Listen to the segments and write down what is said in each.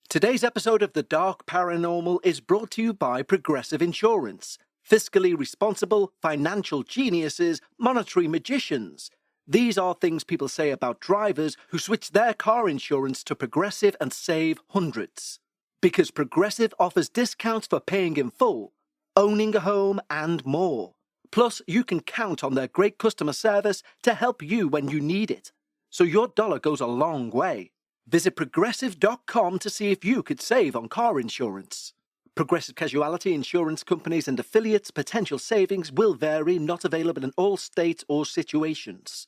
Today's episode of The Dark Paranormal is brought to you by Progressive Insurance. Fiscally responsible, financial geniuses, monetary magicians. These are things people say about drivers who switch their car insurance to Progressive and save hundreds. Because Progressive offers discounts for paying in full, owning a home, and more. Plus, you can count on their great customer service to help you when you need it. So your dollar goes a long way. Visit Progressive.com to see if you could save on car insurance. Progressive Casualty Insurance Companies and affiliates' potential savings will vary, not available in all states or situations.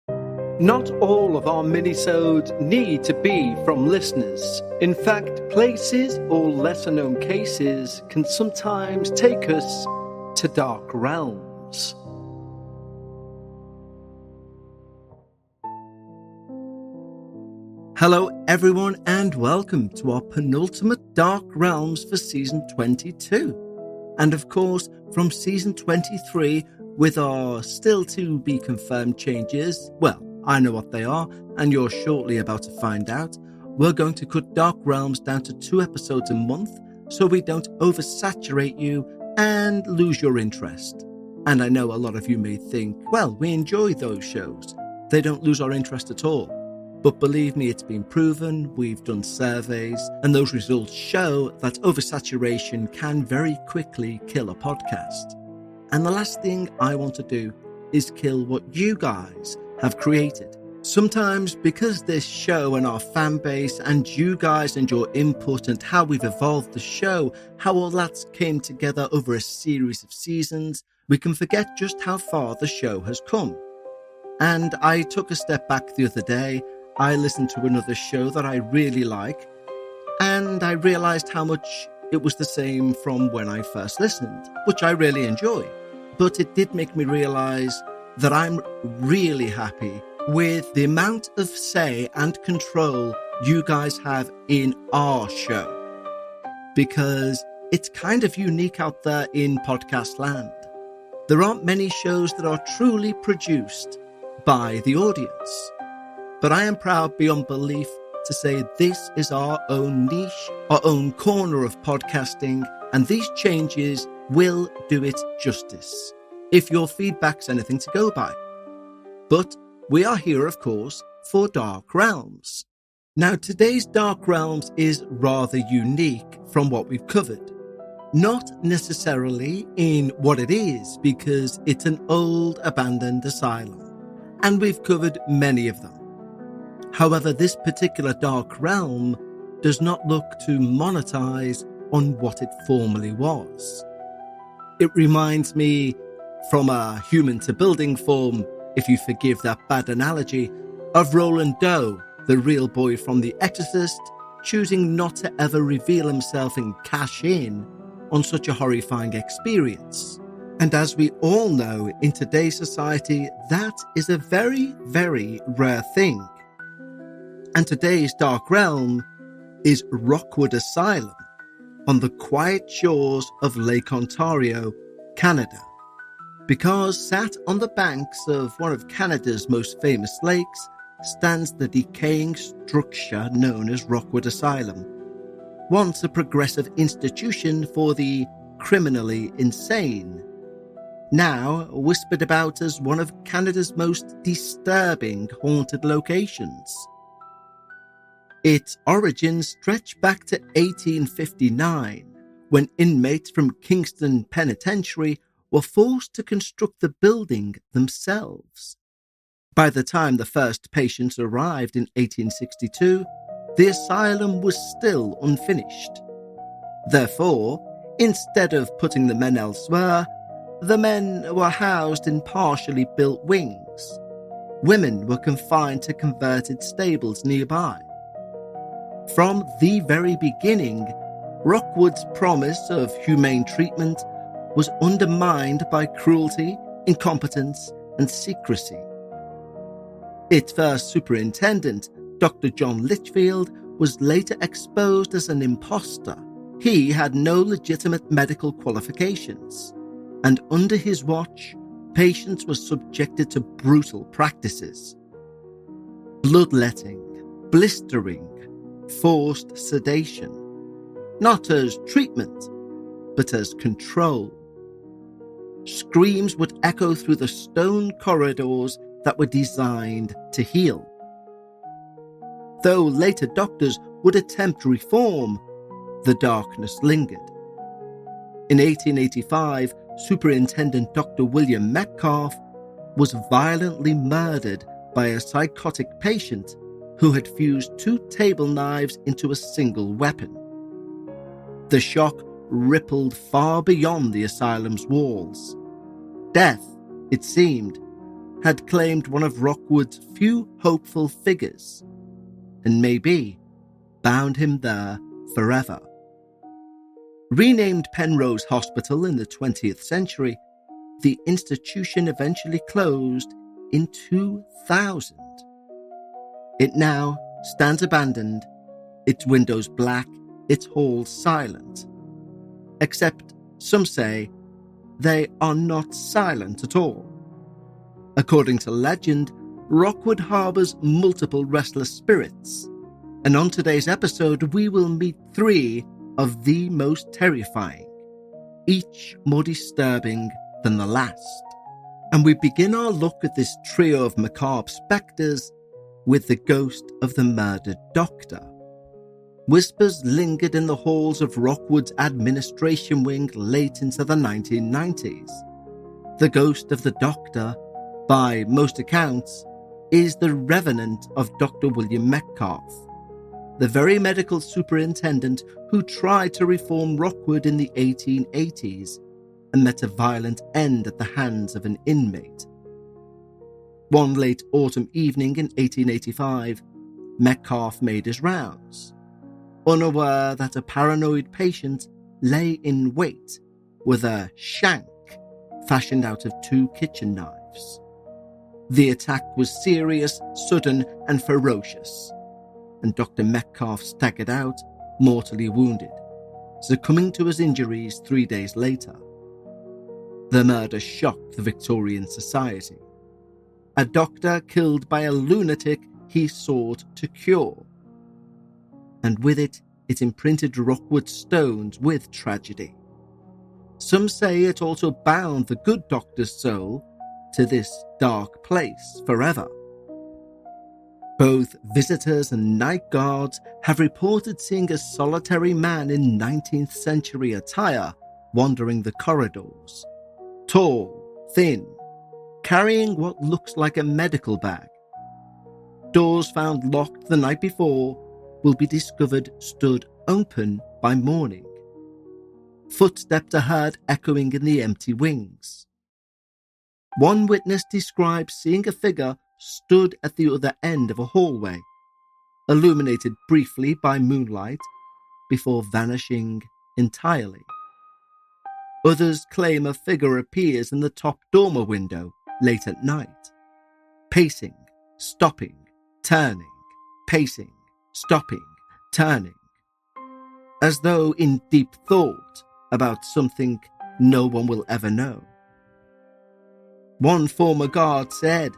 Not all of our minisodes need to be from listeners. In fact, places or lesser-known cases can sometimes take us to dark realms. Hello everyone and welcome to our penultimate Dark Realms for Season 22. And of course, from Season 23 with our still to be confirmed changes, well, I know what they are and you're shortly about to find out, we're going to cut Dark Realms down to 2 episodes a month so we don't oversaturate you and lose your interest. And I know a lot of you may think, well, we enjoy those shows. They don't lose our interest at all. But believe me, it's been proven, we've done surveys, and those results show that oversaturation can very quickly kill a podcast. And the last thing I want to do is kill what you guys have created. Sometimes because this show and our fan base and you guys and your input and how we've evolved the show, how all that came together over a series of seasons, we can forget just how far the show has come. And I took a step back the other day. I listened to another show that I really like, and I realised how much it was the same from when I first listened, which I really enjoy. But it did make me realise that I'm really happy with the amount of say and control you guys have in our show, because it's kind of unique out there in podcast land. There aren't many shows that are truly produced by the audience. But I am proud beyond belief to say this is our own niche, our own corner of podcasting, and these changes will do it justice, if your feedback's anything to go by. But we are here, of course, for Dark Realms. Now, today's Dark Realms is rather unique from what we've covered. Not necessarily in what it is, because it's an old abandoned asylum, and we've covered many of them. However, this particular Dark Realm does not look to monetize on what it formerly was. It reminds me from a human to building form, if you forgive that bad analogy, of Roland Doe, the real boy from The Exorcist, choosing not to ever reveal himself and cash in on such a horrifying experience. And as we all know, in today's society, that is a very, very rare thing. And today's Dark Realm is Rockwood Asylum on the quiet shores of Lake Ontario, Canada. Because sat on the banks of one of Canada's most famous lakes stands the decaying structure known as Rockwood Asylum, once a progressive institution for the criminally insane, now whispered about as one of Canada's most disturbing haunted locations. Its origins stretch back to 1859, when inmates from Kingston Penitentiary were forced to construct the building themselves. By the time the first patients arrived in 1862, the asylum was still unfinished. Therefore, instead of putting the men elsewhere, the men were housed in partially built wings. Women were confined to converted stables nearby. From the very beginning, Rockwood's promise of humane treatment was undermined by cruelty, incompetence, and secrecy. Its first superintendent, Dr. John Litchfield, was later exposed as an imposter. He had no legitimate medical qualifications, and under his watch, patients were subjected to brutal practices. Bloodletting, blistering, forced sedation, not as treatment, but as control. Screams would echo through the stone corridors that were designed to heal. Though later doctors would attempt reform, the darkness lingered. In 1885, Superintendent Dr. William Metcalf was violently murdered by a psychotic patient who had fused 2 table knives into a single weapon. The shock rippled far beyond the asylum's walls. Death, it seemed, had claimed one of Rockwood's few hopeful figures, and maybe bound him there forever. Renamed Penrose Hospital in the 20th century, the institution eventually closed in 2000. It now stands abandoned, its windows black, its halls silent. Except, some say, they are not silent at all. According to legend, Rockwood harbours multiple restless spirits, and on today's episode we will meet 3 of the most terrifying, each more disturbing than the last. And we begin our look at this trio of macabre spectres with the ghost of the murdered doctor. Whispers lingered in the halls of Rockwood's administration wing late into the 1990s. The ghost of the doctor, by most accounts, is the revenant of Dr. William Metcalf, the very medical superintendent who tried to reform Rockwood in the 1880s and met a violent end at the hands of an inmate. One late autumn evening in 1885, Metcalf made his rounds, unaware that a paranoid patient lay in wait with a shank fashioned out of 2 kitchen knives. The attack was serious, sudden, and ferocious, and Dr. Metcalf staggered out, mortally wounded, succumbing to his injuries 3 days later. The murder shocked the Victorian society. A doctor killed by a lunatic he sought to cure. And with it, it imprinted Rockwood stones with tragedy. Some say it also bound the good doctor's soul to this dark place forever. Both visitors and night guards have reported seeing a solitary man in 19th century attire wandering the corridors. Tall, thin, carrying what looks like a medical bag. Doors found locked the night before will be discovered stood open by morning. Footsteps are heard echoing in the empty wings. One witness describes seeing a figure stood at the other end of a hallway, illuminated briefly by moonlight before vanishing entirely. Others claim a figure appears in the top dormer window late at night, pacing, stopping, turning, pacing, stopping, turning, as though in deep thought about something no one will ever know. One former guard said,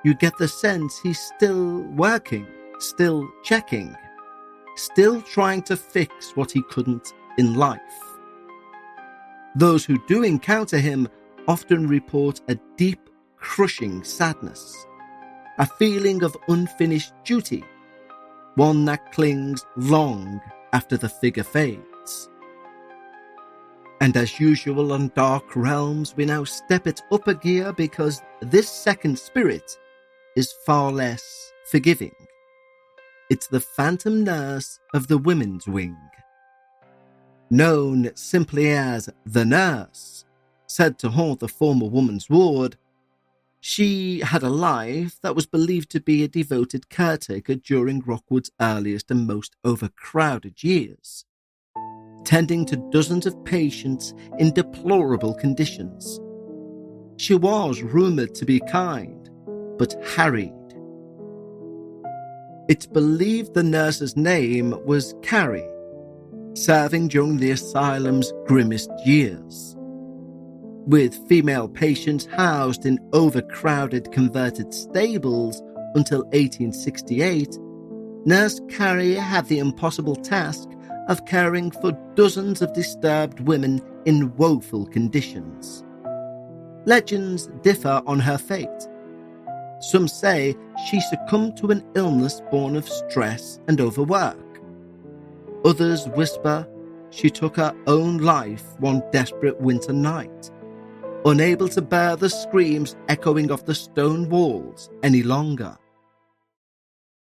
"You get the sense he's still working, still checking, still trying to fix what he couldn't in life." Those who do encounter him often report a deep, crushing sadness, a feeling of unfinished duty, one that clings long after the figure fades. And as usual on Dark Realms, we now step it up a gear because this second spirit is far less forgiving. It's the phantom nurse of the women's wing. Known simply as the nurse, said to haunt the former woman's ward, she had a life that was believed to be a devoted caretaker during Rockwood's earliest and most overcrowded years, tending to dozens of patients in deplorable conditions. She was rumoured to be kind, but harried. It's believed the nurse's name was Carrie, serving during the asylum's grimmest years. With female patients housed in overcrowded converted stables until 1868, Nurse Carrie had the impossible task of caring for dozens of disturbed women in woeful conditions. Legends differ on her fate. Some say she succumbed to an illness born of stress and overwork. Others whisper she took her own life one desperate winter night, unable to bear the screams echoing off the stone walls any longer.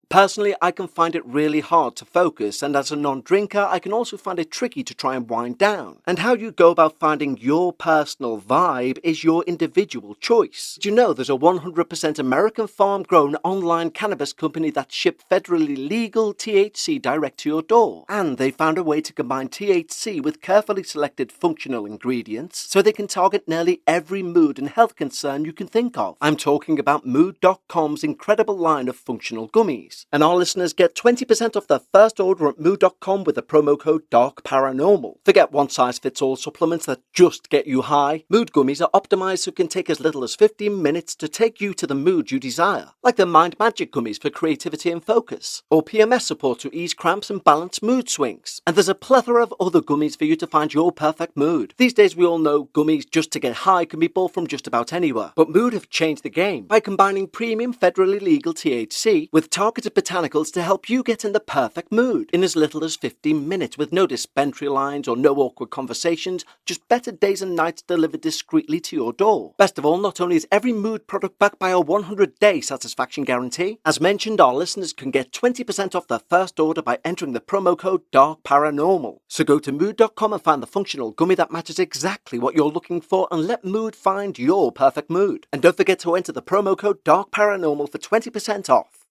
Personally, I can find it really hard to focus, and as a non-drinker, I can also find it tricky to try and wind down. And how you go about finding your personal vibe is your individual choice. Do you know there's a 100% American farm-grown online cannabis company that ships federally legal THC direct to your door? And they found a way to combine THC with carefully selected functional ingredients so they can target nearly every mood and health concern you can think of. I'm talking about Mood.com's incredible line of functional gummies. And our listeners get 20% off their first order at Mood.com with the promo code DARKParanormal. Forget one-size-fits-all supplements that just get you high. Mood gummies are optimized so it can take as little as 15 minutes to take you to the mood you desire, like the Mind Magic gummies for creativity and focus, or PMS support to ease cramps and balance mood swings. And there's a plethora of other gummies for you to find your perfect mood. These days we all know gummies just to get high can be bought from just about anywhere, but Mood have changed the game by combining premium federally legal THC with targeted botanicals to help you get in the perfect mood in as little as 15 minutes with no dispensary lines or no awkward conversations, just better days and nights delivered discreetly to your door. Best of all, not only is every Mood product backed by a 100-day satisfaction guarantee, as mentioned, our listeners can get 20% off their first order by entering the promo code DARKParanormal. So go to Mood.com and find the functional gummy that matches exactly what you're looking for and let Mood find your perfect mood. And don't forget to enter the promo code DARKParanormal for 20% off.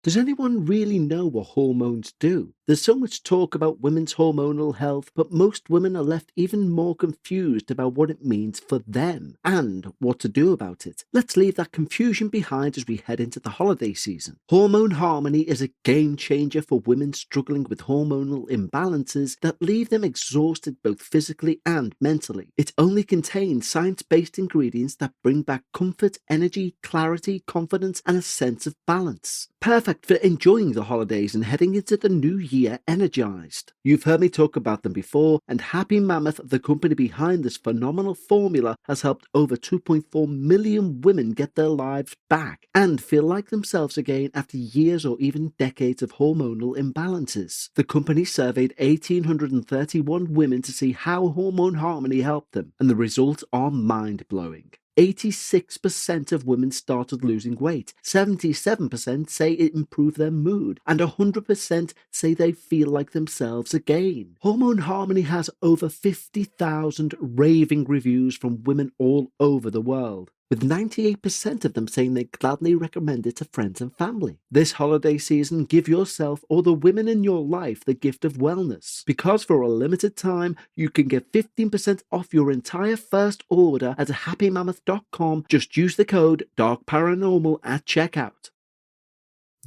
Does anyone really know what hormones do? There's so much talk about women's hormonal health, but most women are left even more confused about what it means for them and what to do about it. Let's leave that confusion behind as we head into the holiday season. Hormone Harmony is a game changer for women struggling with hormonal imbalances that leave them exhausted both physically and mentally. It only contains science-based ingredients that bring back comfort, energy, clarity, confidence, and a sense of balance. Perfect for enjoying the holidays and heading into the new year energized. You've heard me talk about them before, and Happy Mammoth, the company behind this phenomenal formula, has helped over 2.4 million women get their lives back and feel like themselves again after years or even decades of hormonal imbalances. The company surveyed 1,831 women to see how Hormone Harmony helped them, and the results are mind-blowing. 86% of women started losing weight, 77% say it improved their mood, and 100% say they feel like themselves again. Hormone Harmony has over 50,000 raving reviews from women all over the world, with 98% of them saying they gladly recommend it to friends and family. This holiday season, give yourself or the women in your life the gift of wellness, because for a limited time, you can get 15% off your entire first order at happymammoth.com. Just use the code DARKParanormal at checkout.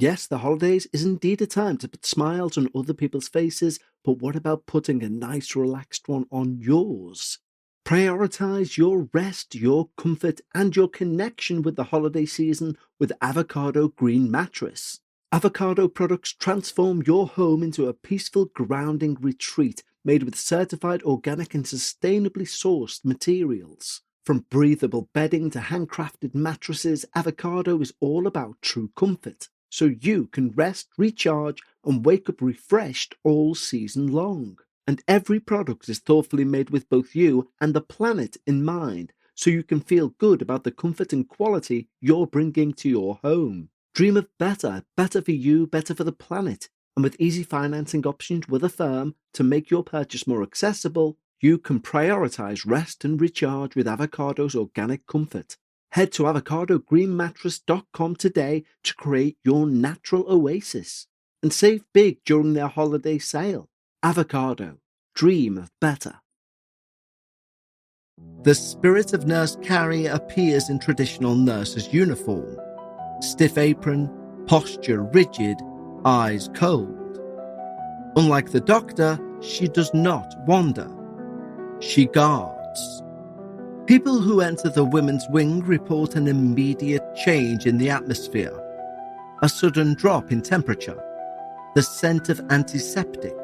Yes, the holidays is indeed a time to put smiles on other people's faces, but what about putting a nice relaxed one on yours? Prioritize your rest, your comfort, and your connection with the holiday season with Avocado Green Mattress. Avocado products transform your home into a peaceful, grounding retreat made with certified organic and sustainably sourced materials. From breathable bedding to handcrafted mattresses, Avocado is all about true comfort, so you can rest, recharge, and wake up refreshed all season long. And every product is thoughtfully made with both you and the planet in mind, so you can feel good about the comfort and quality you're bringing to your home. Dream of better, better for you, better for the planet. And with easy financing options with a firm to make your purchase more accessible, you can prioritize rest and recharge with Avocado's organic comfort. Head to avocadogreenmattress.com today to create your natural oasis and save big during their holiday sale. Avocado. Dream of better. The spirit of Nurse Carrie appears in traditional nurse's uniform. Stiff apron, posture rigid, eyes cold. Unlike the doctor, she does not wander. She guards. People who enter the women's wing report an immediate change in the atmosphere. a sudden drop in temperature, the scent of antiseptic,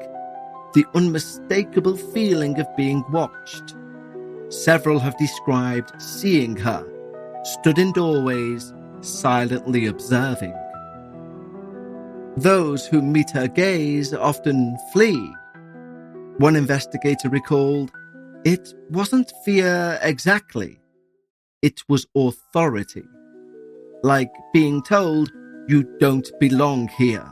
the unmistakable feeling of being watched. Several have described seeing her, stood in doorways, silently observing. Those who meet her gaze often flee. One investigator recalled, "It wasn't fear exactly. It was authority. Like being told, you don't belong here."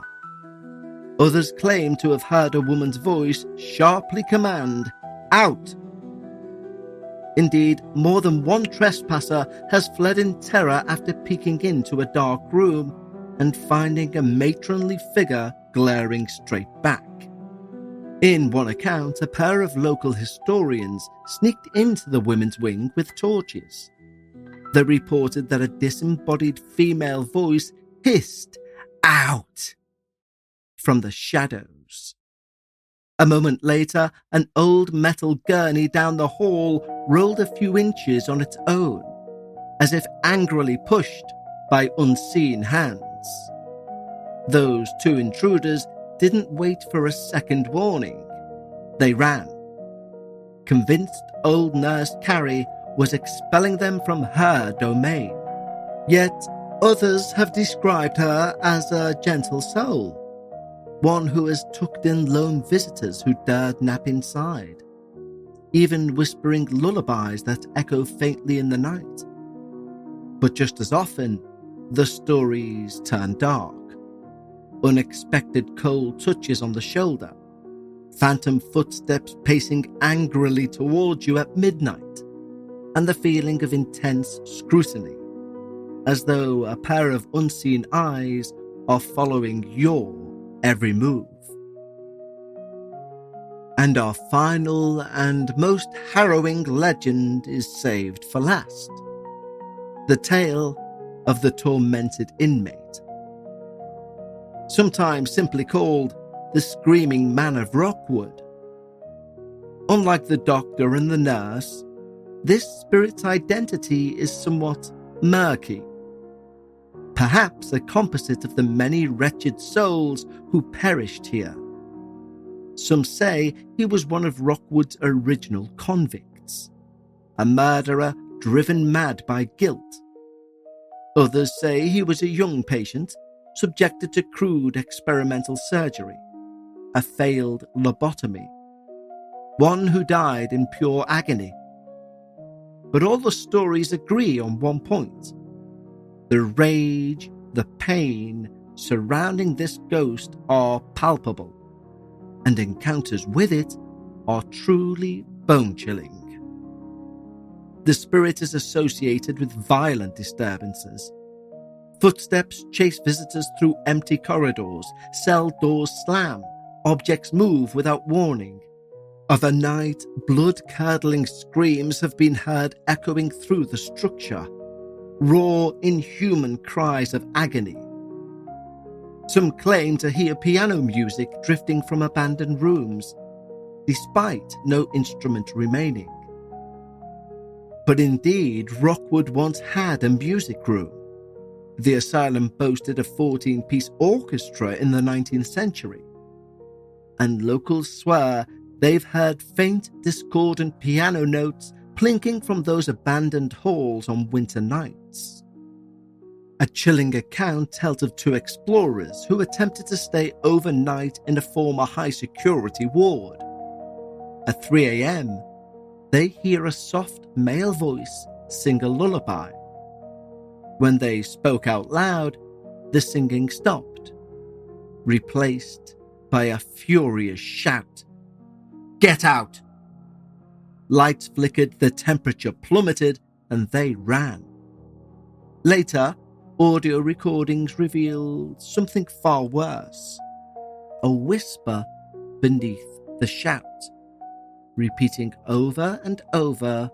Others claim to have heard a woman's voice sharply command, "Out!" Indeed, more than one trespasser has fled in terror after peeking into a dark room and finding a matronly figure glaring straight back. In one account, a pair of local historians sneaked into the women's wing with torches. They reported that a disembodied female voice hissed, "Out!" from the shadows. A moment later, an old metal gurney down the hall rolled a few inches on its own, as if angrily pushed by unseen hands. Those two intruders didn't wait for a second warning. They ran, convinced old Nurse Carrie was expelling them from her domain. Yet others have described her as a gentle soul, one who has tucked in lone visitors who dared nap inside, even whispering lullabies that echo faintly in the night. But just as often, the stories turn dark. Unexpected cold touches on the shoulder, phantom footsteps pacing angrily towards you at midnight, and the feeling of intense scrutiny, as though a pair of unseen eyes are following your every move. And our final and most harrowing legend is saved for last. The tale of the tormented inmate. Sometimes simply called the Screaming Man of Rockwood. Unlike the doctor and the nurse, this spirit's identity is somewhat murky. Perhaps a composite of the many wretched souls who perished here. Some say he was one of Rockwood's original convicts, a murderer driven mad by guilt. Others say he was a young patient subjected to crude experimental surgery, a failed lobotomy, one who died in pure agony. But all the stories agree on one point. The rage, the pain surrounding this ghost are palpable, and encounters with it are truly bone-chilling. The spirit is associated with violent disturbances. Footsteps chase visitors through empty corridors, cell doors slam, objects move without warning. Of a night, blood-curdling screams have been heard echoing through the structure, raw, inhuman cries of agony. Some claim to hear piano music drifting from abandoned rooms, despite no instrument remaining. But indeed, Rockwood once had a music room. The asylum boasted a 14-piece orchestra in the 19th century, and locals swear they've heard faint, discordant piano notes plinking from those abandoned halls on winter nights. A chilling account tells of two explorers who attempted to stay overnight in a former high-security ward. At 3 a.m., they hear a soft male voice sing a lullaby. When they spoke out loud, the singing stopped, replaced by a furious shout. "Get out!" Lights flickered, the temperature plummeted, and they ran. Later, audio recordings revealed something far worse. A whisper beneath the shout, repeating over and over,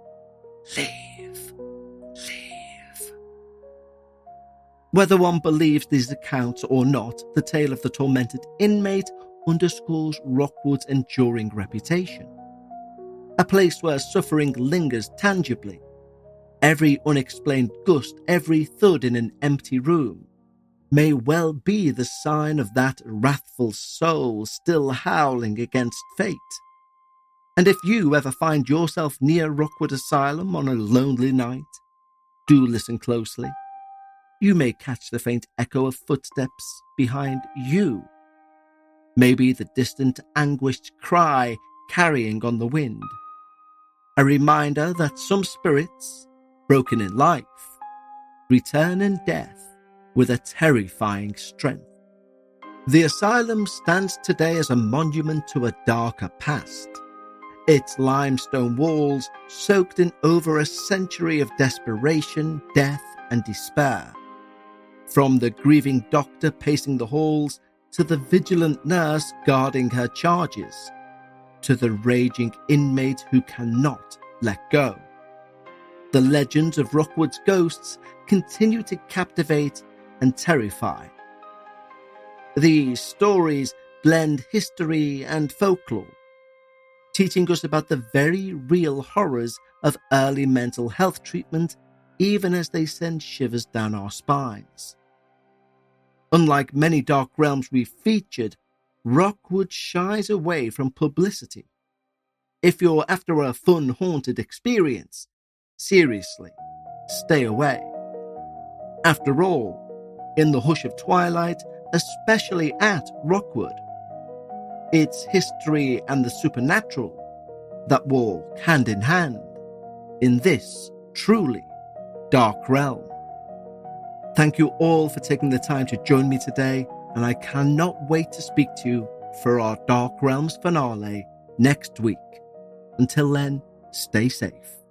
"Leave, leave." Whether one believes these accounts or not, the tale of the tormented inmate underscores Rockwood's enduring reputation. A place where suffering lingers tangibly. Every unexplained gust, every thud in an empty room, may well be the sign of that wrathful soul still howling against fate. And if you ever find yourself near Rockwood Asylum on a lonely night, do listen closely. You may catch the faint echo of footsteps behind you. Maybe the distant, anguished cry carrying on the wind. A reminder that some spirits, broken in life, return in death with a terrifying strength. The asylum stands today as a monument to a darker past. Its limestone walls soaked in over a century of desperation, death, and despair. From the grieving doctor pacing the halls, to the vigilant nurse guarding her charges, to the raging inmate who cannot let go. The legends of Rockwood's ghosts continue to captivate and terrify. These stories blend history and folklore, teaching us about the very real horrors of early mental health treatment, even as they send shivers down our spines. Unlike many dark realms we've featured, Rockwood shies away from publicity. If you're after a fun haunted experience, seriously, stay away. After all, in the hush of twilight, especially at Rockwood, it's history and the supernatural that walk hand in hand in this truly dark realm. Thank you all for taking the time to join me today, and I cannot wait to speak to you for our Dark Realms finale next week. Until then, stay safe.